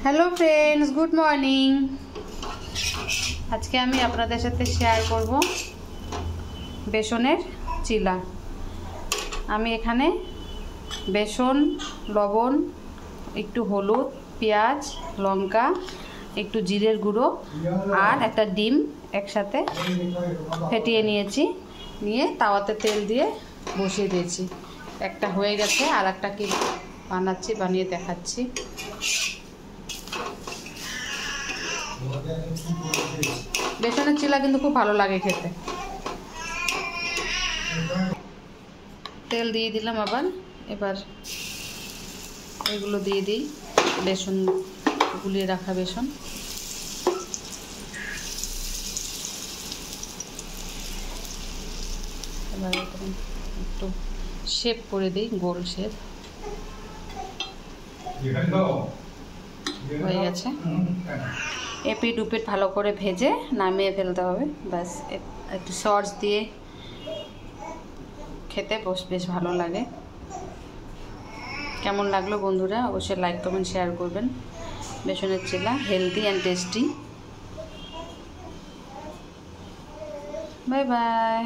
Hello friends, good morning. আজকে আমি আপনাদের সাথে শেয়ার করব বেসনের চিলা। আমি এখানে বেসন, লবণ, একটু হলুদ, পেঁয়াজ, লঙ্কা, একটু জিরের গুঁড়ো আর একটা ডিম একসাথে ফেটিয়ে নিয়েছি। নিয়ে তাওয়াতে তেল দিয়ে বসিয়ে দিয়েছি। একটা হয়ে গেছে, আর একটা কি বানাচ্ছি, বানিয়ে দেখাচ্ছি। বেসনের চিলা কিন্তু খুব ভালো লাগে খেতে। তেল দিয়ে দিলাম আবার। এবার এগুলো দিয়ে দিই, বেসন গুলিয়ে রাখা বেসন। এবার একটু শেপ করে দিই, গোল শেপ হয়ে গেছে। এপিট উপিট ভালো করে ভেজে নামিয়ে ফেলতে হবে, ব্যাস। একটু সস দিয়ে খেতে বেশ ভালো লাগে। কেমন লাগলো বন্ধুরা, অবশ্যই লাইক কমেন্ট শেয়ার করবেন। বেসনের chilla healthy and tasty. Bye by.